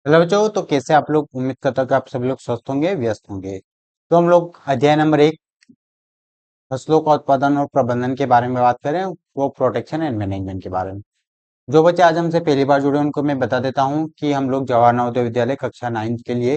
Hello बच्चों, तो कैसे आप लोग? उम्मीद करता हूँ कि आप सभी लोग स्वस्थ होंगे, व्यस्त होंगे। तो हम लोग अध्याय नंबर 1 फसलों का उत्पादन और प्रबंधन के बारे में बात करें, वो प्रोटेक्शन एंड मैनेजमेंट के बारे में। जो बच्चे आज हमसे पहली बार जुड़े हैं, उनको मैं बता देता हूँ कि हम लोग जवाहर नवोदय विद्यालय कक्षा 9 के लिए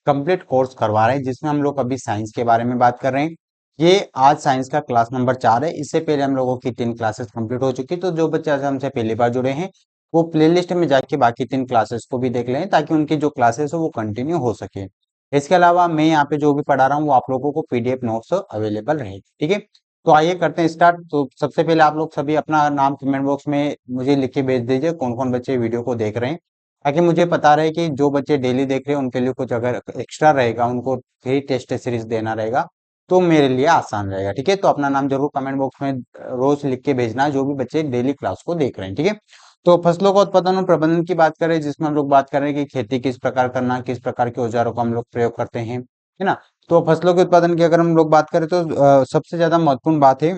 कंप्लीट कोर्स करवा रहे हैं, जिसमें हम लोग अभी साइंस के बारे में बात कर रहे हैं। ये आज साइंस का क्लास नंबर 4 है। इससे पहले हम लोगों की 3 क्लासेस कंप्लीट हो चुकी, तो जो बच्चे आज हमसे पहली बार जुड़े हैं वो प्लेलिस्ट में जाके बाकी 3 क्लासेस को भी देख लें, ताकि उनकी जो क्लासेस है वो कंटिन्यू हो सके। इसके अलावा मैं यहाँ पे जो भी पढ़ा रहा हूँ वो आप लोगों को पीडीएफ नोट्स अवेलेबल रहे। ठीक है, तो आइए करते हैं स्टार्ट। तो सबसे पहले आप लोग सभी अपना नाम कमेंट बॉक्स में मुझे लिख के भेज दीजिए, कौन कौन बच्चे वीडियो को देख रहे हैं, ताकि मुझे पता रहे कि जो बच्चे डेली देख रहे हैं उनके लिए कुछ अगर एक्स्ट्रा रहेगा, उनको फ्री टेस्ट सीरीज देना रहेगा, तो मेरे लिए आसान रहेगा। ठीक है, तो अपना नाम जरूर कमेंट बॉक्स में रोज लिख के भेजना है, जो भी बच्चे डेली क्लास को देख रहे हैं। ठीक है, तो फसलों का उत्पादन और प्रबंधन की बात करें, जिसमें हम लोग बात कर रहे हैं कि खेती किस प्रकार करना, किस प्रकार के औजारों का हम लोग प्रयोग करते हैं, है ना। तो फसलों के उत्पादन की अगर हम लोग बात करें तो सबसे ज्यादा महत्वपूर्ण बात है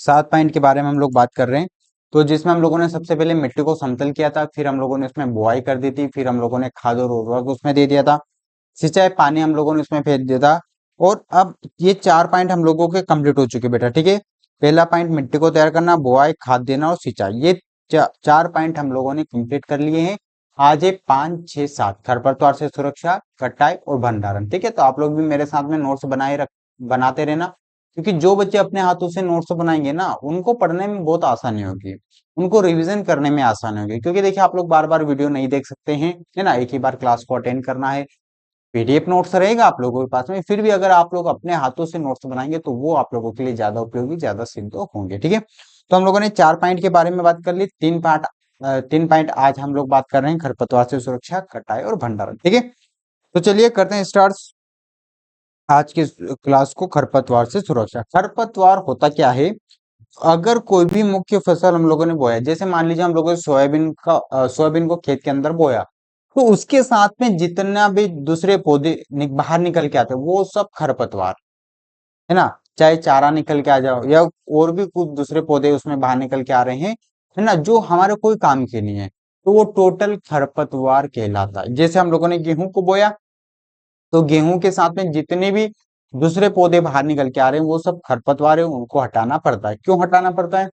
7 पॉइंट के बारे में हम लोग बात कर रहे हैं। तो जिसमें हम लोगों ने सबसे पहले मिट्टी को समतल किया था, फिर हम लोगों ने उसमें बुआई कर दी थी, फिर हम लोगों ने खाद और उर्वरक उसमें दे दिया था, सिंचाई पानी हम लोगों ने उसमें फेंक दिया था। और अब ये 4 पॉइंट हम लोगों के कंप्लीट हो चुके बेटा। ठीक है, पहला पॉइंट मिट्टी को तैयार करना, बुआई, खाद देना और सिंचाई, ये 4 पॉइंट हम लोगों ने कंप्लीट कर लिए हैं। आज है 5, 6, 7 खरपतवार से सुरक्षा, कटाई और भंडारण। ठीक है, तो आप लोग भी मेरे साथ में नोट्स बनाते रहना, क्योंकि जो बच्चे अपने हाथों से नोट्स बनाएंगे ना, उनको पढ़ने में बहुत आसानी होगी, उनको रिवीजन करने में आसानी होगी। क्योंकि देखिए, आप लोग बार बार वीडियो नहीं देख सकते हैं, है ना, एक ही बार क्लास को अटेंड करना है। पीडीएफ नोट्स रहेगा आप लोगों के पास में, फिर भी अगर आप लोग अपने हाथों से नोट्स बनाएंगे तो वो आप लोगों के लिए ज्यादा उपयोगी, ज्यादा सिद्ध होंगे। ठीक है, तो हम लोगों ने 4 पॉइंट के बारे में बात कर ली। 3 पॉइंट आज हम लोग बात कर रहे हैं, खरपतवार से सुरक्षा, कटाई और भंडारण। ठीक है, तो चलिए करते हैं स्टार्ट आज के क्लास को। खरपतवार से सुरक्षा, खरपतवार होता क्या है? अगर कोई भी मुख्य फसल हम लोगों ने बोया, जैसे मान लीजिए हम लोगों ने सोयाबीन को खेत के अंदर बोया, तो उसके साथ में जितना भी दूसरे पौधे बाहर निकल के आते हैं वो सब खरपतवार, है ना। चाहे चारा निकल के आ जाओ या और भी कुछ दूसरे पौधे उसमें बाहर निकल के आ रहे हैं, है ना, जो हमारे कोई काम के नहीं है, तो वो टोटल खरपतवार कहलाता है। जैसे हम लोगों ने गेहूं को बोया, तो गेहूं के साथ में जितने भी दूसरे पौधे बाहर निकल के आ रहे हैं वो सब खरपतवार है, उनको हटाना पड़ता है। क्यों हटाना पड़ता है?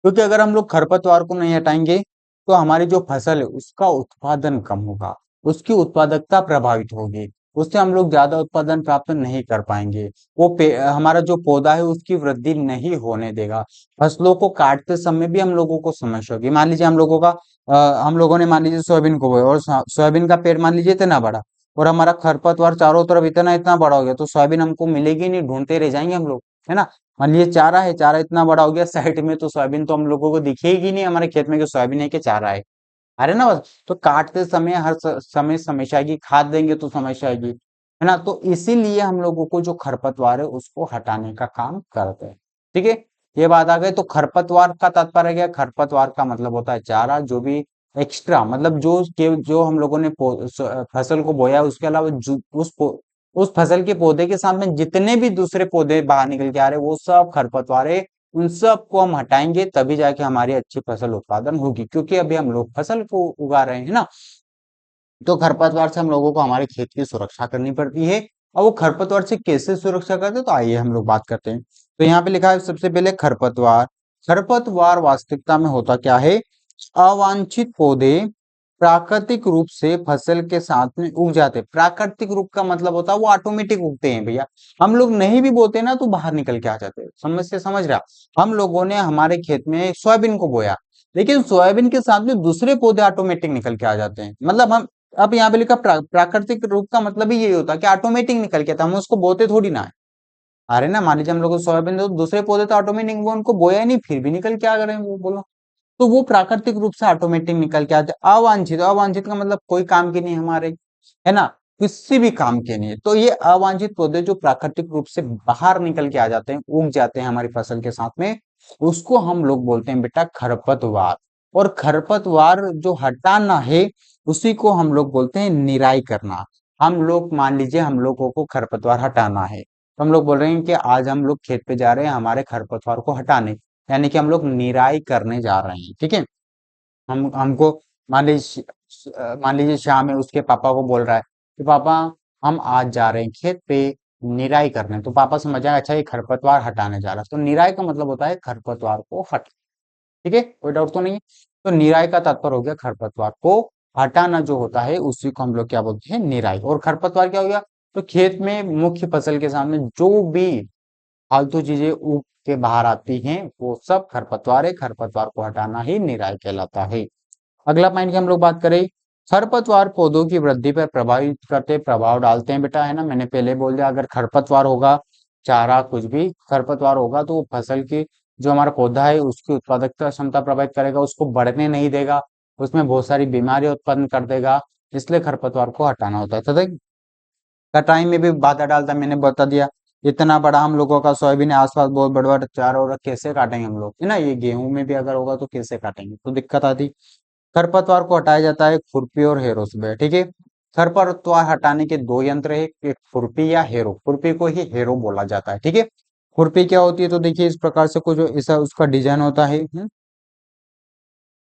क्योंकि अगर हम लोग खरपतवार को नहीं हटाएंगे तो हमारी जो फसल है उसका उत्पादन कम होगा, उसकी उत्पादकता प्रभावित होगी, उससे हम लोग ज्यादा उत्पादन प्राप्त नहीं कर पाएंगे। हमारा जो पौधा है उसकी वृद्धि नहीं होने देगा। फसलों को काटते समय भी हम लोगों को समस्या होगी। मान लीजिए हम लोगों ने मान लीजिए सोयाबीन को बोया, और सोयाबीन का पेड़ मान लीजिए इतना बड़ा, और हमारा खरपतवार चारों तरफ इतना इतना बड़ा हो गया, तो सोयाबीन हमको मिलेगी नहीं, ढूंढते रह जाएंगे हम लोग, है ना। मान लीजिए चारा है, चारा इतना बड़ा हो गया साइड में, तो सोयाबीन तो हम लोगों को दिखेगी नहीं हमारे खेत में कि सोयाबीन है कि चारा है। अरे ना, बस तो काटते समय समय समस्या आएगी, खाद देंगे तो समस्या आएगी, है ना। तो इसीलिए हम लोगों को जो खरपतवार है उसको हटाने का काम करते हैं। ठीक है, ये बात आ गई। तो खरपतवार का तात्पर्य क्या? खरपतवार का मतलब होता है चारा, जो भी एक्स्ट्रा, मतलब जो हम लोगों ने फसल को बोया उसके अलावा उस फसल के पौधे के साथ में जितने भी दूसरे पौधे बाहर निकल के आ रहे हैं वो सब खरपतवार है। उन सबको हम हटाएंगे तभी जाके हमारी अच्छी फसल उत्पादन होगी, क्योंकि अभी हम लोग फसल को उगा रहे हैं ना। तो खरपतवार से हम लोगों को हमारे खेत की सुरक्षा करनी पड़ती है। और वो खरपतवार से कैसे सुरक्षा करते हैं, तो आइए हम लोग बात करते हैं। तो यहाँ पे लिखा है सबसे पहले खरपतवार। खरपतवार वास्तविकता में होता क्या है? अवांछित पौधे प्राकृतिक रूप से फसल के साथ में उग जाते हैं। प्राकृतिक रूप का मतलब होता है वो ऑटोमेटिक उगते हैं भैया। हम लोग नहीं भी बोते ना तो बाहर निकल के आ जाते हैं। समझ से समझ रहा? हम लोगों ने हमारे खेत में सोयाबीन को बोया, लेकिन सोयाबीन के साथ में दूसरे पौधे ऑटोमेटिक निकल के आ जाते हैं। मतलब हम अब यहाँ पे लिखा प्राकृतिक रूप का मतलब ही यही होता है कि ऑटोमेटिक निकल के आता है, हम उसको बोते थोड़ी ना है। अरे ना, मान लीजिए हम लोग को सोयाबीन दो, दूसरे पौधे तो ऑटोमेटिक, वो उनको बोया ही नहीं फिर भी निकल के आ गए हैं, वो बोलो। तो वो प्राकृतिक रूप से ऑटोमेटिक निकल के आते हैं। अवांछित, अवांछित का मतलब कोई काम के नहीं हमारे, है ना, किसी भी काम के नहीं है। तो ये अवांछित पौधे जो प्राकृतिक रूप से बाहर निकल के आ जाते हैं, उग जाते हैं हमारी फसल के साथ में, उसको हम लोग बोलते हैं बेटा खरपतवार। और खरपतवार जो हटाना है उसी को हम लोग बोलते हैं निराई करना। हम लोग मान लीजिए हम लोगों को खरपतवार हटाना है, तो हम लोग बोल रहे हैं कि आज हम लोग खेत पे जा रहे हैं हमारे खरपतवार को हटाने, यानी कि हम लोग निराई करने जा रहे हैं। ठीक है, हम हमको मान लीजिए मान लीजिए शाम है, उसके पापा को बोल रहा है कि पापा हम आज जा रहे हैं खेत पे निराई करने, तो पापा समझ जाएगा अच्छा ये खरपतवार हटाने जा रहा है। तो निराई का मतलब होता है खरपतवार को हट, ठीक है, कोई डाउट तो नहीं है। तो निराई का तात्पर्य हो गया खरपतवार को हटाना, जो होता है उसी को हम लोग क्या बोलते हैं, निराई। और खरपतवार क्या हो गया, तो खेत में मुख्य फसल के सामने जो भी फालतू चीजें उग के बाहर आती हैं वो सब खरपतवार है, खरपतवार को हटाना ही निराई कहलाता है। अगला पॉइंट की हम लोग बात करें, खरपतवार पौधों की वृद्धि पर प्रभावित करते, प्रभाव डालते हैं बेटा, है ना, मैंने पहले बोल दिया अगर खरपतवार होगा, चारा कुछ भी खरपतवार होगा तो वो फसल की, जो हमारा पौधा है उसकी उत्पादकता क्षमता प्रभावित करेगा, उसको बढ़ने नहीं देगा, उसमें बहुत सारी बीमारियां उत्पन्न कर देगा, इसलिए खरपतवार को हटाना होता है। तथा कटाई में भी बाधा डालता है, मैंने बता दिया। इतना बड़ा हम लोगों का सोयाबीन है, आसपास बहुत बड़ा बड़ा चारों ओर, कैसे काटेंगे हम लोग, है ना, ये गेहूं में भी अगर होगा तो कैसे काटेंगे, तो दिक्कत आती। खरपतवार को हटाया जाता है खुरपी और हेरो से, ठीक है। खरपतवार हटाने के दो यंत्र है, एक खुरपी या हेरो, खुरपी को ही हेरो बोला जाता है, ठीक है। खुरपी क्या होती है, तो देखिए इस प्रकार से कुछ ऐसा उसका डिजाइन होता है,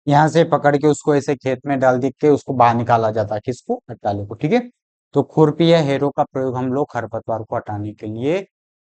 यहाँ से पकड़ के उसको ऐसे खेत में डाल दी के उसको बाहर निकाला जाता है, किसको, हटाले को, ठीक है। तो खुरपी या हेरो का प्रयोग हम लोग खरपतवार को हटाने के लिए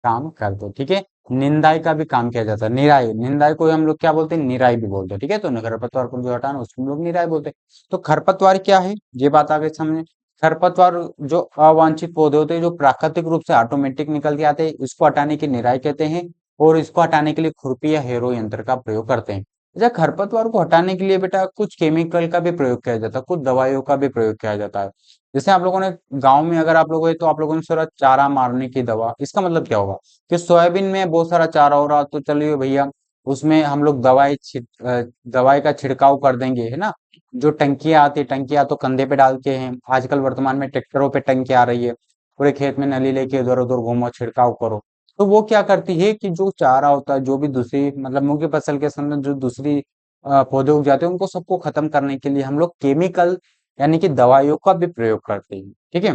काम करते हैं, ठीक है। निंदाई का भी काम किया जाता है, निराई, निंदाई को हम लोग क्या बोलते हैं, निराई भी बोलते हैं, ठीक है। तो खरपतवार को जो हटाना उसको हम लोग निराई बोलते हैं। तो खरपतवार क्या है, ये बात आगे समझे। खरपतवार जो अवांछित पौधे होते हैं, जो प्राकृतिक रूप से ऑटोमेटिक निकल के आते हैं, इसको हटाने की निराई कहते हैं। और इसको हटाने के लिए खुरपी या हेरो यंत्र का प्रयोग करते हैं। अच्छा, खरपतवार को हटाने के लिए बेटा कुछ केमिकल का भी प्रयोग किया जाता है, कुछ दवाइयों का भी प्रयोग किया जाता है। जैसे आप लोगों ने गांव में अगर आप लोग हैं तो आप लोगों ने सुना चारा मारने की दवा, इसका मतलब क्या होगा कि सोयाबीन में बहुत सारा चारा हो रहा, तो चलिए भैया उसमें हम लोग दवाई का छिड़काव कर देंगे, है ना। जो टंकियां आती है, टंकियां तो कंधे पे डाल के हैं, आजकल वर्तमान में ट्रैक्टरों पे टंकी आ रही है, पूरे खेत में नली लेके इधर उधर घूमो छिड़काव करो। तो वो क्या करती है कि जो चारा होता है, जो भी दूसरी मतलब मुख्य फसल के संबंध जो दूसरी पौधे उग जाते हैं, उनको सबको खत्म करने के लिए हम लोग केमिकल यानी कि दवाइयों का भी प्रयोग करते हैं, ठीक है।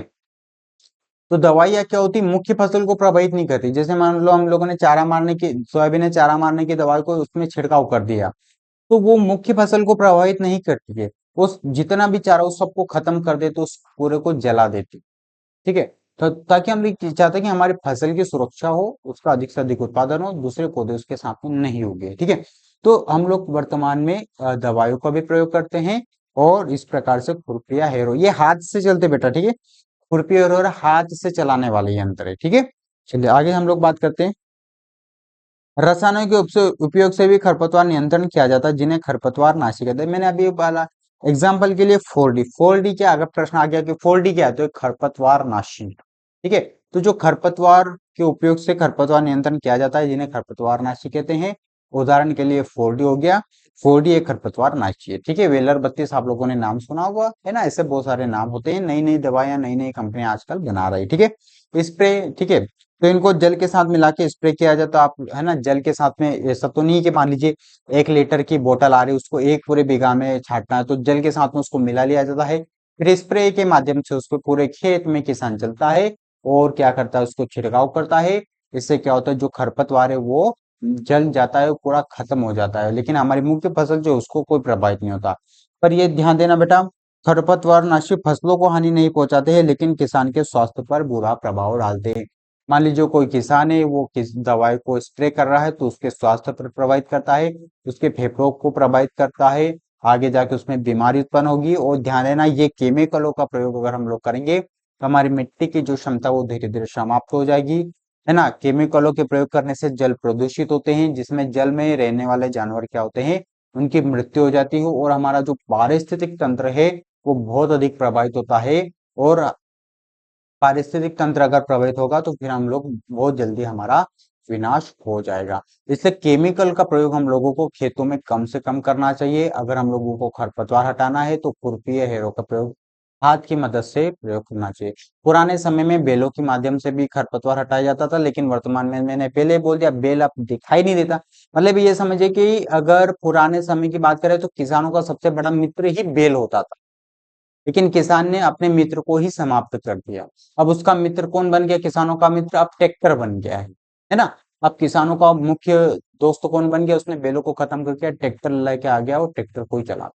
तो दवाइयाँ क्या होती, मुख्य फसल को प्रभावित नहीं करती। जैसे मान लो हम लोगों ने चारा मारने की, सोयाबीन ने चारा मारने की दवाई को उसमें छिड़काव कर दिया, तो वो मुख्य फसल को प्रभावित नहीं करती है। वो जितना भी चारा उस सबको खत्म कर देते, उस पूरे को जला देती, ठीक है। तो ताकि हम ये चाहते हैं कि हमारी फसल की सुरक्षा हो, उसका अधिक से अधिक उत्पादन हो, दूसरे पौधे उसके साथ में नहीं उगे, ठीक है। तो हम लोग वर्तमान में दवाइयों का भी प्रयोग करते हैं। और इस प्रकार से खुरपिया हेरो ये हाथ से चलते बेटा, ठीक है। खुरपी और हाथ से चलाने वाले यंत्र है, ठीक है। चलिए आगे हम लोग बात करते हैं। रसायनों के उपयोग से भी खरपतवार नियंत्रण किया जाता है, जिन्हें खरपतवार नाशी कहते हैं। मैंने अभी बोला एग्जाम्पल के लिए 4D, 4D क्या, अगर प्रश्न आ गया कि 4D क्या है, तो खरपतवार नाशी, ठीक है। तो जो खरपतवार के उपयोग से खरपतवार नियंत्रण किया जाता है, जिन्हें खरपतवार नाशी कहते हैं। उदाहरण के लिए 4D हो गया, 4D एक खरपतवार नाशी है, ठीक है। वेलर 32 आप लोगों ने नाम सुना हुआ है ना, ऐसे बहुत सारे नाम होते हैं, नई नई दवाइयां नई नई कंपनियां आजकल बना रही, ठीक है। स्प्रे, ठीक है। तो इनको जल के साथ मिला के स्प्रे किया जाता है, आप है ना, जल के साथ में ऐसा तो नहीं कि मान लीजिए 1 लीटर की बोतल आ रही है, उसको एक पूरे बीघा में छांटना है, तो जल के साथ में उसको मिला लिया जाता है, फिर स्प्रे के माध्यम से उसको पूरे खेत में किसान चलता है और क्या करता है, उसको छिड़काव करता है। इससे क्या होता है, जो खरपतवार है वो जल जाता है, पूरा खत्म हो जाता है, लेकिन हमारी मुख्य फसल जो है, उसको कोई प्रभावित नहीं होता। पर ये ध्यान देना बेटा, खरपतवार नाशी फसलों को हानि नहीं पहुंचाते हैं, लेकिन किसान के स्वास्थ्य पर बुरा प्रभाव डालते हैं। मान लीजिए कोई किसान है, वो किस दवाई को स्प्रे कर रहा है, तो उसके स्वास्थ्य पर प्रभावित करता है, उसके फेफड़ों को प्रभावित करता है, आगे जाके उसमें बीमारी उत्पन्न होगी। और ध्यान देना, ये केमिकलों का प्रयोग अगर हम लोग करेंगे तो हमारी मिट्टी की जो क्षमता वो धीरे धीरे समाप्त हो जाएगी, है ना। केमिकलों के प्रयोग करने से जल प्रदूषित होते हैं, जिसमें जल में रहने वाले जानवर क्या होते हैं, उनकी मृत्यु हो जाती है, और हमारा जो पारिस्थितिक तंत्र है वो बहुत अधिक प्रभावित होता है। और पारिस्थितिक तंत्र अगर प्रभावित होगा तो फिर हम लोग बहुत जल्दी हमारा विनाश हो जाएगा। इसलिए केमिकल का प्रयोग हम लोगों को खेतों में कम से कम करना चाहिए। अगर हम लोगों को खरपतवार हटाना है तो खुरपी या हेरो का प्रयोग हाथ की मदद से प्रयोग करना चाहिए। पुराने समय में बेलों के माध्यम से भी खरपतवार हटाया जाता था, लेकिन वर्तमान में मैंने पहले बोल दिया बेल अब दिखाई नहीं देता। मतलब ये समझिए कि अगर पुराने समय की बात करें तो किसानों का सबसे बड़ा मित्र ही बेल होता था, लेकिन किसान ने अपने मित्र को ही समाप्त कर दिया। अब उसका मित्र कौन बन गया, किसानों का मित्र अब ट्रैक्टर बन गया है ना। अब किसानों का मुख्य दोस्त कौन बन गया, उसने बैलों को खत्म करके ट्रैक्टर लेके आ गया और ट्रैक्टर को ही चला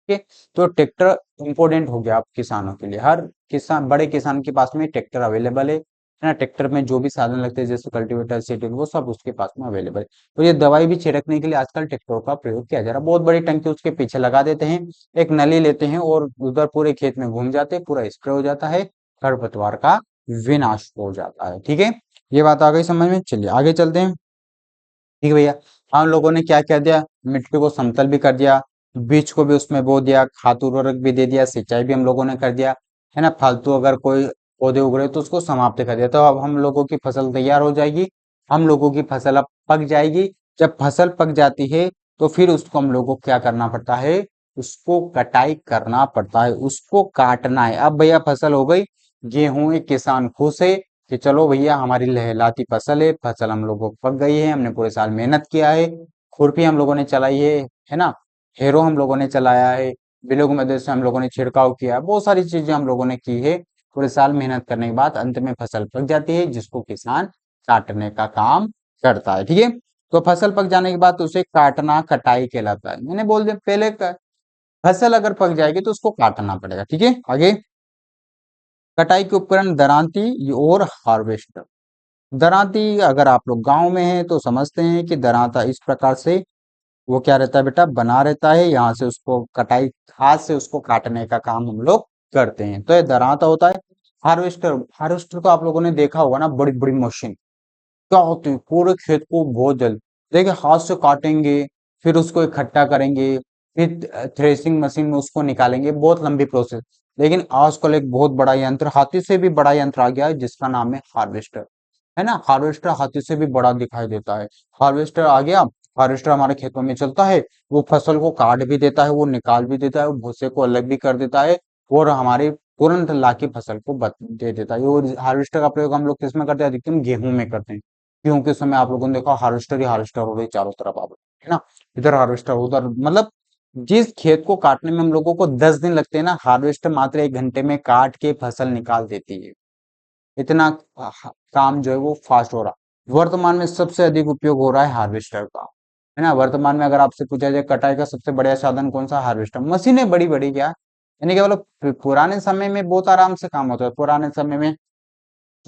ठीक है। तो ट्रैक्टर इंपॉर्टेंट हो गया आप किसानों के लिए, हर किसान, बड़े किसान के पास में ट्रैक्टर अवेलेबल है ना। ट्रैक्टर में जो भी साधन लगते हैं जैसे कल्टीवेटर, सीडर, वो सब उसके पास में अवेलेबल है। तो ये दवाई भी छिड़कने के लिए आजकल ट्रैक्टर का प्रयोग किया जा रहा है। बहुत बड़ी टंकी उसके पीछे लगा देते हैं, एक नली लेते हैं और उधर पूरे खेत में घूम जाते हैं, पूरा स्प्रे हो जाता है, खरपतवार का विनाश हो जाता है। ठीक है, ये बात आ गई समझ में। चलिए आगे चलते हैं। ठीक है भैया, हम लोगों ने क्या कर दिया, मिट्टी को समतल भी कर दिया, बीज को भी उसमें बो दिया, खाद उर्वरक भी दे दिया, सिंचाई भी हम लोगों ने कर दिया, है ना। फालतू अगर कोई पौधे उग रहे तो उसको समाप्त कर दिया। तो अब हम लोगों की फसल तैयार हो जाएगी, हम लोगों की फसल अब पक जाएगी। जब फसल पक जाती है तो फिर उसको हम लोगों को क्या करना पड़ता है, उसको कटाई करना पड़ता है, उसको काटना है। अब भैया फसल हो गई, गेहूं है, किसान खुश है कि चलो भैया हमारी लहलाती फसल है, फसल हम लोगों को पक गई है, हमने पूरे साल मेहनत किया है, खुरपी हम लोगों ने चलाई है ना, हेरो हम लोगों ने चलाया है, बिलों की मदद से हम लोगों ने छिड़काव किया है, बहुत सारी चीजें हम लोगों ने की है। पूरे साल मेहनत करने के बाद अंत में फसल पक जाती है, जिसको किसान काटने का काम करता है। ठीक है, तो फसल पक जाने के बाद उसे काटना कटाई कहलाता है। मैंने बोल दिया पहले, फसल अगर पक जाएगी तो उसको काटना पड़ेगा। ठीक है, आगे। कटाई के उपकरण दरांती और हार्वेस्टर। दरांती अगर आप लोग गांव में हैं तो समझते हैं कि दरांता इस प्रकार से वो क्या रहता है बेटा, बना रहता है, यहाँ से उसको कटाई, हाथ से उसको काटने का काम हम लोग करते हैं, तो ये दरांता होता है। हार्वेस्टर, हार्वेस्टर तो आप लोगों ने देखा होगा ना, बड़ी बड़ी मशीन क्या होती है, पूरे खेत को बहुत जल्द, देखिए हाथ से काटेंगे, फिर उसको इकट्ठा करेंगे, फिर थ्रेसिंग मशीन में उसको निकालेंगे, बहुत लंबी प्रोसेस। लेकिन आजकल एक बहुत बड़ा यंत्र, हाथी से भी बड़ा यंत्र आ गया है, जिसका नाम है हार्वेस्टर, है ना। हार्वेस्टर हाथी से भी बड़ा दिखाई देता है। हार्वेस्टर आ गया, हार्वेस्टर हमारे खेतों में चलता है, वो फसल को काट भी देता है, वो निकाल भी देता है, वो भूसे को अलग भी कर देता है, और हमारे तुरंत लाके फसल को दे देता है। और हार्वेस्टर का प्रयोग हम लोग किसमें करते हैं, अधिकतम गेहूं में करते हैं। गेहूं के समय आप लोगों ने देखा हार्वेस्टर ही हार्वेस्टर हो रही चारों तरफ, आप है ना, इधर हार्वेस्टर उधर, मतलब जिस खेत को काटने में हम लोगों को 10 दिन लगते हैं ना, हार्वेस्टर मात्र 1 घंटे में काट के फसल निकाल देती है। इतना काम जो है वो फास्ट हो रहा। वर्तमान में सबसे अधिक उपयोग हो रहा है हार्वेस्टर का, है ना। वर्तमान में अगर आपसे पूछा जाए कटाई का सबसे बढ़िया साधन कौन सा, हार्वेस्टर। मशीनें बड़ी बड़ी क्या, यानी कि मतलब पुराने समय में बहुत आराम से काम होता है। पुराने समय में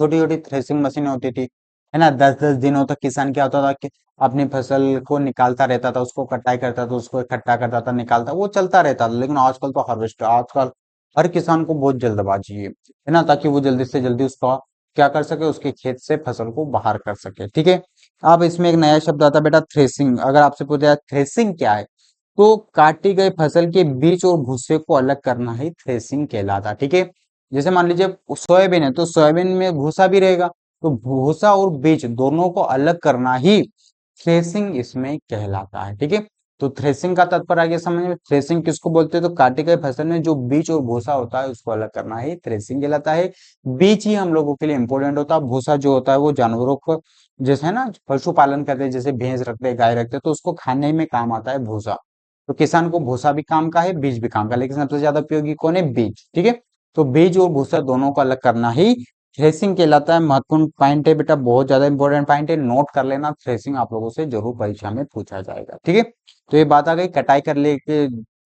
छोटी छोटी थ्रेसिंग मशीनें होती थी, है ना। 10-10 दिनों तक किसान क्या होता था कि अपनी फसल को निकालता रहता था, उसको कटाई करता था, उसको इकट्ठा करता था, निकालता, वो चलता रहता था। लेकिन आजकल तो हार्वेस्टर, आजकल हर किसान को बहुत जल्दबाजी है ना, ताकि वो जल्दी से जल्दी उसका क्या कर सके, उसके खेत से फसल को बाहर कर सके। ठीक है, अब इसमें एक नया शब्द आता है बेटा, थ्रेसिंग। अगर आपसे पूछा जाए थ्रेसिंग क्या है, तो काटी गई फसल के बीज और भूसे को अलग करना ही थ्रेसिंग कहलाता है। ठीक है, जैसे मान लीजिए सोयाबीन है, तो सोयाबीन में भूसा भी रहेगा, तो भूसा और बीज दोनों को अलग करना ही थ्रेसिंग इसमें कहलाता है। ठीक है, तो थ्रेसिंग का तात्पर्य आगे समझ में, थ्रेसिंग किसको बोलते हैं, तो काटी गई फसल में जो बीज और भूसा होता है उसको अलग करना ही थ्रेसिंग कहलाता है। बीज ही हम लोगों के लिए इंपॉर्टेंट होता है, भूसा जो होता है वो जानवरों को, जैसे है ना पशुपालन करते हैं, जैसे भैंस रखते हैं, गाय रखते हैं, तो उसको खाने में काम आता है भूसा। तो किसान को भूसा भी काम का है, बीज भी काम का, लेकिन सबसे ज्यादा उपयोगी कौन है, बीज। ठीक है, तो बीज और भूसा दोनों को अलग करना ही थ्रेसिंग कहलाता है। महत्वपूर्ण पॉइंट है बेटा, बहुत ज्यादा इंपॉर्टेंट पॉइंट है, नोट कर लेना। थ्रेसिंग आप लोगों से जरूर परीक्षा में पूछा जाएगा। ठीक है, तो ये बात आ गई कटाई कर ले के।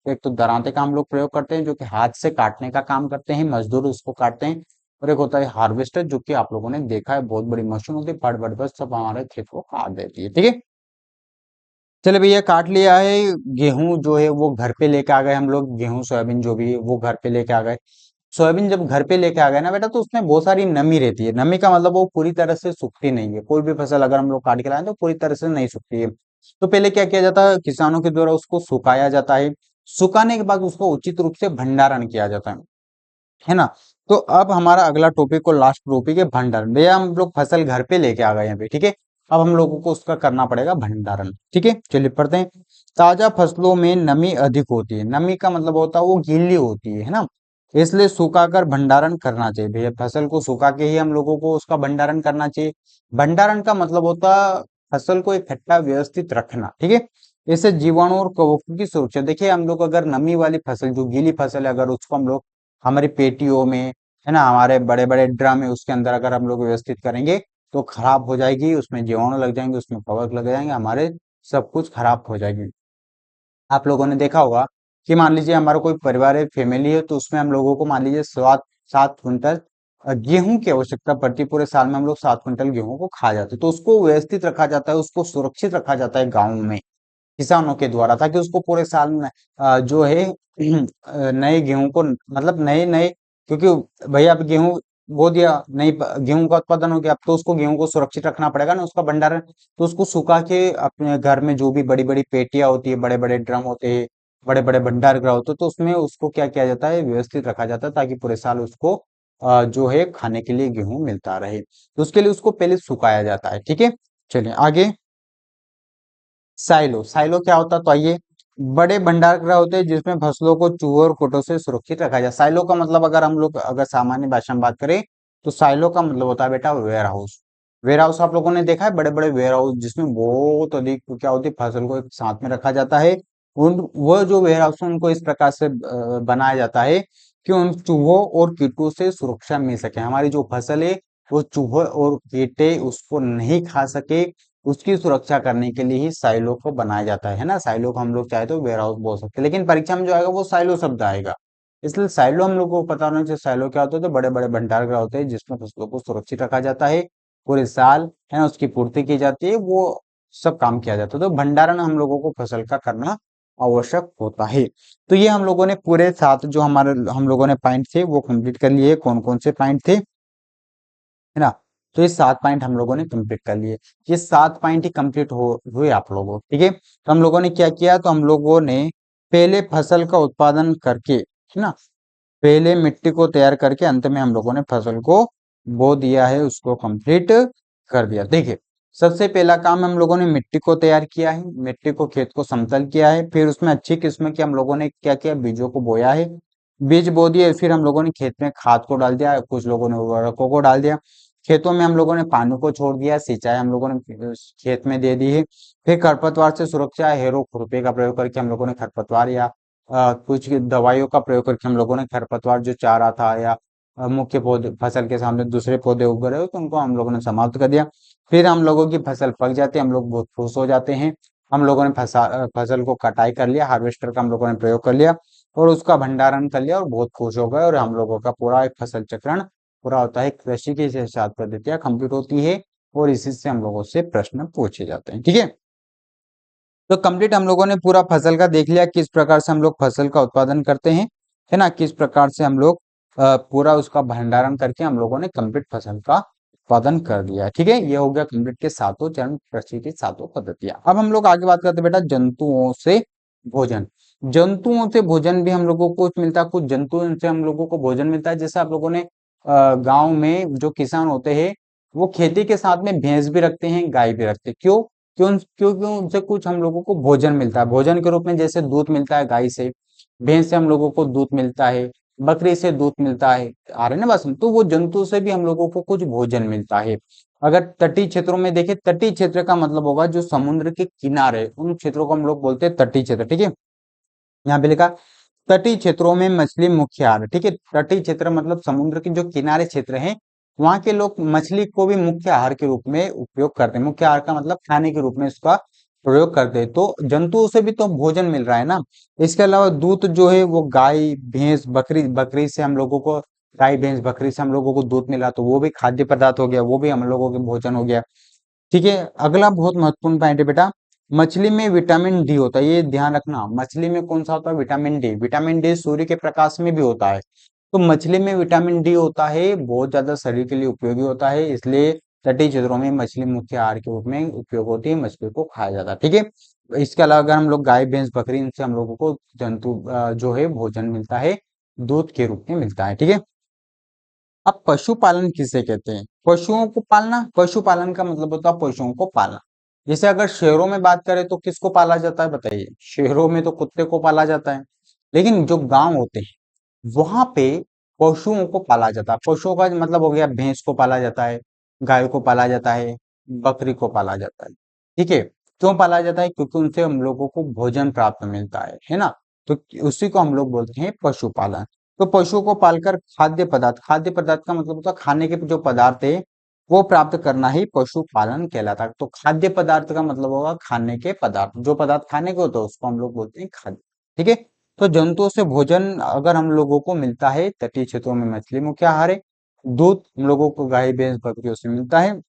एक तो दरांते का हम लोग प्रयोग करते हैं, जो कि हाथ से काटने का काम करते हैं, मजदूर उसको काटते हैं। और एक होता है हार्वेस्टर, जो कि आप लोगों ने देखा है, बहुत बड़ी मशीन होती है, फट फट बस सब हमारे खेत को काट देती है। ठीक है, चले भैया काट लिया है। गेहूं जो है वो घर पे लेके आ गए हम लोग, गेहूं सोयाबीन जो भी है वो घर पे लेके आ गए। सोयाबीन जब घर पे लेके आ गए ना बेटा, तो उसमें बहुत सारी नमी रहती है। नमी का मतलब वो पूरी तरह से सूखती नहीं है, कोई भी फसल अगर हम लोग काट के लाए तो पूरी तरह से नहीं सूखती है। तो पहले क्या किया जाता है, किसानों के द्वारा उसको सुखाया जाता है, सुखाने के बाद उसको उचित रूप से भंडारण किया जाता है ना। तो अब हमारा अगला टॉपिक और लास्ट टॉपिक है भंडारण। भैया हम लोग फसल घर पे लेके आ गए हैं पे, ठीक है। अब हम लोगों को उसका करना पड़ेगा भंडारण। ठीक है, चलिए पढ़ते हैं। ताजा फसलों में नमी अधिक होती है, नमी का मतलब होता है वो गीली होती है ना, इसलिए सुखाकर भंडारण करना चाहिए। भैया फसल को सुखा के ही हम लोगों को उसका भंडारण करना चाहिए। भंडारण का मतलब होता है फसल को इकट्ठा व्यवस्थित रखना। ठीक है, इससे जीवाणु और कवकों की सुरक्षा। देखिए हम लोग अगर नमी वाली फसल, जो गीली फसल है, अगर उसको हम लोग हमारी पेटियों में, है ना, हमारे बड़े बड़े ड्रम है उसके अंदर अगर हम लोग व्यवस्थित करेंगे तो खराब हो जाएगी, उसमें जीवाणु लग जाएंगे, उसमें कवक लग जाएंगे, हमारे सब कुछ खराब हो जाएगी। आप लोगों ने देखा होगा कि मान लीजिए हमारा कोई परिवार है, फैमिली है, तो उसमें हम लोगों को मान लीजिए 7 क्विंटल गेहूं की आवश्यकता पड़ती है। पूरे साल में हम लोग 7 क्विंटल गेहूं को खा जाते हैं, तो उसको व्यवस्थित रखा जाता है, उसको सुरक्षित रखा जाता है गाँव में किसानों के द्वारा, ताकि उसको पूरे साल में जो है नए गेहूं को, मतलब नए नए, क्योंकि भैया अब गेहूं बो दिया, नई गेहूं का उत्पादन हो गया, अब तो उसको गेहूं को सुरक्षित रखना पड़ेगा ना, उसका भंडारण। तो उसको सुखा के अपने घर में जो भी बड़ी बड़ी पेटियां होती है, बड़े बड़े ड्रम होते हैं, बड़े बड़े भंडार गृह होते हैं, तो उसमें उसको क्या किया जाता है, व्यवस्थित रखा जाता है, ताकि पूरे साल उसको जो है खाने के लिए गेहूं मिलता रहे। तो उसके लिए उसको पहले सुखाया जाता है। ठीक है, चलिए आगे। साइलो, साइलो क्या होता है, तो आइए। बड़े भंडार गृह होते हैं जिसमें फसलों को चूहों और कीटों से सुरक्षित रखा जाए। साइलो का मतलब, अगर हम लोग अगर सामान्य भाषा में बात करें, तो साइलो का मतलब होता है बेटा वेयर हाउस। वेयर हाउस आप लोगों ने देखा है, बड़े बड़े वेयर हाउस जिसमें बहुत अधिक क्या होती है, फसल को एक साथ में रखा जाता है। उन वो जो वेयर हाउस है उनको इस प्रकार से बनाया जाता है कि उन चूहों और कीटों से सुरक्षा मिल सके, हमारी जो फसल है वो चूहे और कीटे उसको नहीं खा सके, उसकी सुरक्षा करने के लिए ही साइलो को बनाया जाता है ना। साइलो को हम लोग चाहे तो वेयर हाउस बोल सकते हैं, लेकिन परीक्षा में जो आएगा वो साइलो शब्द आएगा। इसलिए साइलो हम लोग को पता होना चाहिए, साइलो क्या होता है, तो बड़े बड़े भंडार गृह होते हैं जिसमें फसलों को सुरक्षित रखा जाता है, पूरे साल है ना उसकी पूर्ति की जाती है, वो सब काम किया जाता है। तो भंडारण हम लोगों को फसल का करना आवश्यक होता है। तो ये हम लोगों ने पूरे 7 जो हमारे हम लोगों ने पॉइंट थे वो कंप्लीट कर लिए। कौन कौन से पॉइंट थे, है ना। तो ये 7 पॉइंट हम लोगों ने कंप्लीट कर लिए। ये 7 पॉइंट ही कंप्लीट हो हुए आप लोगों, ठीक है। तो हम लोगों ने क्या किया, तो हम लोगों ने पहले फसल का उत्पादन करके, है ना, पहले मिट्टी को तैयार करके अंत में हम लोगों ने फसल को बो दिया है, उसको कंप्लीट कर दिया। देखिए, सबसे पहला काम हम लोगों ने मिट्टी को तैयार किया है, मिट्टी को खेत को समतल किया है, फिर उसमें अच्छी किस्म के हम लोगों ने क्या किया, बीजों को बोया है, बीज बो दिए, फिर हम लोगों ने खेत में खाद को डाल दिया, कुछ लोगों ने उर्वरकों को डाल दिया, खेतों में हम लोगों ने पानी को छोड़ दिया, सिंचाई हम लोगों ने खेत में दे दी है। फिर खरपतवार से सुरक्षा हेरो खुरपे का प्रयोग करके हम लोगों ने खरपतवार या कुछ दवाइयों का प्रयोग करके हम लोगों ने खरपतवार जो चाह रहा था या मुख्य पौधे फसल के सामने दूसरे पौधे उग रहे हो तो उनको हम लोगों ने समाप्त कर दिया। फिर हम लोगों की फसल पक जाती है, हम लोग बहुत खुश हो जाते हैं। हम लोगों ने फसल को कटाई कर लिया, हार्वेस्टर का हम लोगों ने प्रयोग कर लिया और उसका भंडारण कर लिया और बहुत खुश हो गए, और हम लोगों का पूरा एक फसल चक्रण पूरा होता है। कृषि की 7 पद्धतियां कंप्लीट होती है और इसी से हम लोगों से प्रश्न पूछे जाते हैं। ठीक है, तो कंप्लीट हम लोगों ने पूरा फसल का देख लिया, किस प्रकार से हम लोग फसल का उत्पादन करते हैं, है ना, किस प्रकार से हम लोग पूरा उसका भंडारण करके हम लोगों ने कंप्लीट फसल का उत्पादन कर दिया। ठीक है, ये हो गया कंप्लीट के 7 चरण, कृषि की 7 पद्धतियां। अब हम लोग आगे बात करते हैं बेटा जंतुओं से भोजन। जंतुओं से भोजन भी हम लोगों को मिलता है, कुछ जंतुओं से हम लोगों को भोजन मिलता है। जैसे आप लोगों ने गांव में जो किसान होते हैं वो खेती के साथ में भैंस भी रखते हैं, गाय भी रखते हैं। क्यों? क्योंकि उनसे कुछ हम लोगों को भोजन मिलता है, भोजन के रूप में। जैसे दूध मिलता है गाय से, भैंस से हम लोगों को दूध मिलता है, बकरी से दूध मिलता है, आ रहे ना बस। तो वो जंतु से भी हम लोगों को कुछ भोजन मिलता है। अगर तटीय क्षेत्रों में देखें, तटीय क्षेत्र का मतलब होगा जो समुद्र के किनारे, उन क्षेत्रों को हम लोग बोलते हैं तटीय क्षेत्र। ठीक है, यहाँ पे लिखा तटीय क्षेत्रों में मछली मुख्य आहार। ठीक है, तटीय क्षेत्र मतलब समुद्र के जो किनारे क्षेत्र हैं, वहां के लोग मछली को भी मुख्य आहार के रूप में उपयोग करते हैं। मुख्य आहार का मतलब खाने के रूप में इसका प्रयोग करते हैं। तो जंतुओं से भी तो भोजन मिल रहा है ना। इसके अलावा दूध जो है वो गाय भैंस बकरी, बकरी से हम लोगों को, गाय भैंस बकरी से हम लोगों को दूध मिला, तो वो भी खाद्य पदार्थ हो गया, वो भी हम लोगों के भोजन हो गया। ठीक है, अगला बहुत महत्वपूर्ण पॉइंट है बेटा, मछली में विटामिन डी होता है। ये ध्यान रखना, मछली में कौन सा होता है, विटामिन डी। विटामिन डी सूर्य के प्रकाश में भी होता है, तो मछली में विटामिन डी होता है, बहुत ज्यादा शरीर के लिए उपयोगी होता है। इसलिए तटीय क्षेत्रों में मछली मुख्य आहार के रूप में उपयोग होती है, मछली को खाया जाता है। ठीक है, इसके अलावा अगर हम लोग गाय भैंस बकरी, इनसे हम लोगों को जंतु जो है भोजन मिलता है, दूध के रूप में मिलता है। ठीक है, अब पशुपालन किसे कहते हैं, पशुओं को पालना। पशुपालन का मतलब होता है पशुओं को पालना। जैसे अगर शहरों में बात करें तो किसको पाला जाता है बताइए, शहरों में तो कुत्ते को पाला जाता है, लेकिन जो गांव होते हैं वहां पे पशुओं को पाला जाता है। पशुओं का मतलब हो गया, भैंस को पाला जाता है, गाय को पाला जाता है, बकरी को पाला जाता है। ठीक है, क्यों पाला जाता है, क्योंकि उनसे हम लोगों को भोजन प्राप्त मिलता है ना। तो उसी को हम लोग बोलते हैं पशुपालन। तो पशुओं को पालकर खाद्य पदार्थ, खाद्य पदार्थ का मतलब होता है खाने के जो पदार्थ है वो प्राप्त करना ही पशुपालन कहलाता है। तो खाद्य पदार्थ का मतलब होगा खाने के पदार्थ, जो पदार्थ खाने के होते हैं उसको हम लोग बोलते हैं खाद्य। ठीक है, तो जंतुओं से भोजन अगर हम लोगों को मिलता है, तटीय क्षेत्रों में मछली मुख्य आहार है। दूध हम लोगों को गाय भैंस बकरियों से मिलता है।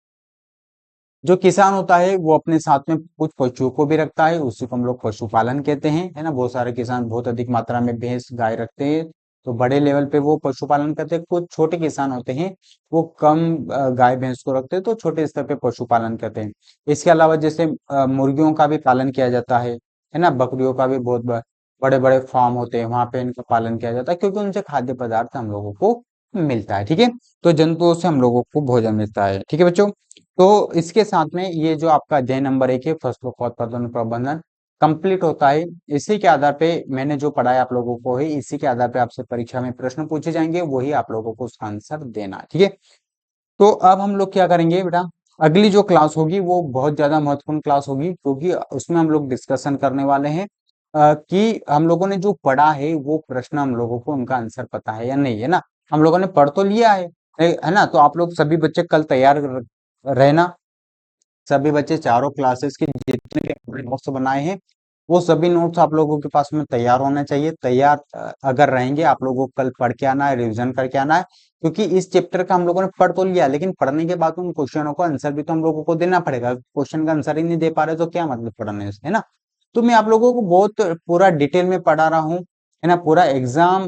जो किसान होता है वो अपने साथ में कुछ पशुओं को भी रखता है, उसी को हम लोग पशुपालन कहते हैं, है ना। बहुत सारे किसान बहुत अधिक मात्रा में भैंस गाय रखते हैं, तो बड़े लेवल पे वो पशुपालन करते हैं। कुछ छोटे किसान होते हैं वो कम गाय भैंस को रखते हैं, तो छोटे स्तर पे पशुपालन करते हैं। इसके अलावा जैसे मुर्गियों का भी पालन किया जाता है ना। बकरियों का भी बहुत बड़े बड़े फार्म होते हैं, वहां पे इनका पालन किया जाता है, क्योंकि उनसे खाद्य पदार्थ हम लोगों को मिलता है। ठीक है, तो जंतुओं से हम लोगों को भोजन मिलता है। ठीक है बच्चों, तो इसके साथ में ये जो आपका अध्याय नंबर 1 है, फसलों का उत्पादन और प्रबंधन, कंप्लीट होता है। इसी के आधार पे मैंने जो पढ़ाया आप लोगों को है, इसी के आधार पे आपसे परीक्षा में प्रश्न पूछे जाएंगे, वही आप लोगों को उसका आंसर देना है। ठीक है, तो अब हम लोग क्या करेंगे बेटा, अगली जो क्लास होगी वो बहुत ज्यादा महत्वपूर्ण क्लास होगी, क्योंकि उसमें हम लोग डिस्कशन करने वाले हैं कि हम लोगों ने जो पढ़ा है वो प्रश्न हम लोगों को उनका आंसर पता है या नहीं, है ना। हम लोगों ने पढ़ तो लिया है ना। तो आप लोग सभी बच्चे कल तैयार रहना। सभी बच्चे चारों क्लासेस के जितने भी हमने नोट्स बनाए हैं, वो सभी नोट्स आप लोगों के पास में तैयार होना चाहिए। तैयार अगर रहेंगे, आप लोगों को कल पढ़ के आना है, रिवीजन करके आना है, क्योंकि इस चैप्टर का हम लोगों ने पढ़ तो लिया, लेकिन पढ़ने के बाद उन क्वेश्चनों का आंसर भी तो हम लोगों को देना पड़ेगा। क्वेश्चन का आंसर ही नहीं दे पा रहे तो क्या मतलब पढ़ने से, है ना। तो मैं आप लोगों को बहुत पूरा डिटेल में पढ़ा रहा हूँ, है ना। पूरा एग्जाम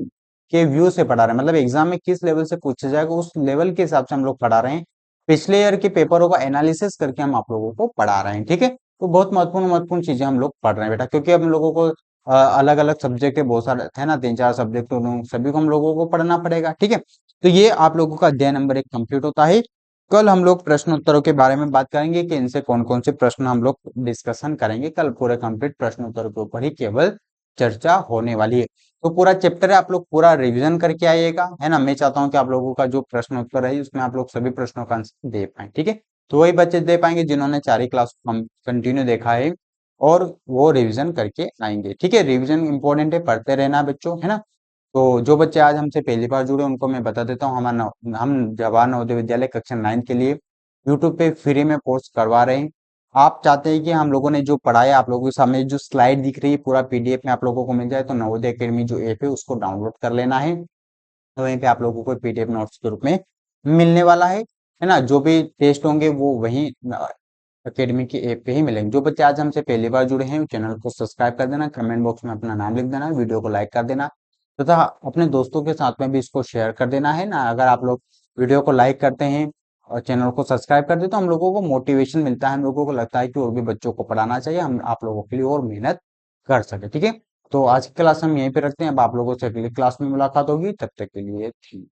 के व्यू से पढ़ा रहे हैं, मतलब एग्जाम में किस लेवल से पूछा जाएगा उस लेवल के हिसाब से हम लोग पढ़ा रहे हैं। पिछले ईयर के पेपरों का एनालिसिस करके हम आप लोगों को पढ़ा रहे हैं। ठीक है, तो बहुत महत्वपूर्ण महत्वपूर्ण चीजें हम लोग पढ़ रहे हैं बेटा, क्योंकि हम लोगों को अलग अलग सब्जेक्ट है, बहुत सारे है ना, 3-4 सब्जेक्ट, तो सभी को हम लोगों को पढ़ना पड़ेगा। ठीक है, तो ये आप लोगों का अध्याय नंबर 1 कंप्लीट होता है। कल हम लोग प्रश्न उत्तरों के बारे में बात करेंगे कि इनसे कौन कौन से प्रश्न हम लोग डिस्कशन करेंगे। कल पूरे कंप्लीट प्रश्न उत्तरों के ऊपर ही केवल चर्चा होने वाली है। तो पूरा चैप्टर है, आप लोग पूरा रिवीजन करके आइएगा, है ना। मैं चाहता हूँ कि आप लोगों का जो प्रश्न उत्तर है उसमें आप लोग सभी प्रश्नों का आंसर दे पाए। ठीक है, तो वही बच्चे दे पाएंगे जिन्होंने 4 क्लास कंटिन्यू देखा है और वो रिवीजन करके आएंगे। ठीक है, रिवीजन इंपॉर्टेंट है, पढ़ते रहना बच्चों, है ना। तो जो बच्चे आज हमसे पहली बार जुड़े उनको मैं बता देता हूँ, हम जवाहर नवोदय विद्यालय कक्षा 9 के लिए यूट्यूब पे फ्री में कोर्स करवा रहे हैं। आप चाहते हैं कि हम लोगों ने जो पढ़ाया, आप लोगों के सामने जो स्लाइड दिख रही है पूरा पीडीएफ में आप लोगों को मिल जाए, तो नवोदय अकेडमी जो ऐप है उसको डाउनलोड कर लेना है। तो वहीं पे आप लोगों को पीडीएफ नोट्स के रूप में मिलने वाला है ना। जो भी टेस्ट होंगे वो वहीं अकेडमी के ऐप पे ही मिलेंगे। जो बच्चे आज हमसे पहली बार जुड़े हैं चैनल को सब्सक्राइब कर देना, कमेंट बॉक्स में अपना नाम लिख देना, वीडियो को लाइक कर देना, तथा अपने दोस्तों के साथ में भी इसको शेयर कर देना, है ना। अगर आप लोग वीडियो को लाइक करते हैं और चैनल को सब्सक्राइब कर दे तो हम लोगों को मोटिवेशन मिलता है, हम लोगों को लगता है कि और भी बच्चों को पढ़ाना चाहिए, हम आप लोगों के लिए और मेहनत कर सके। ठीक है, तो आज की क्लास हम यहीं पे रखते हैं। अब आप लोगों से अगली क्लास में मुलाकात होगी, तब तक के लिए ठीक।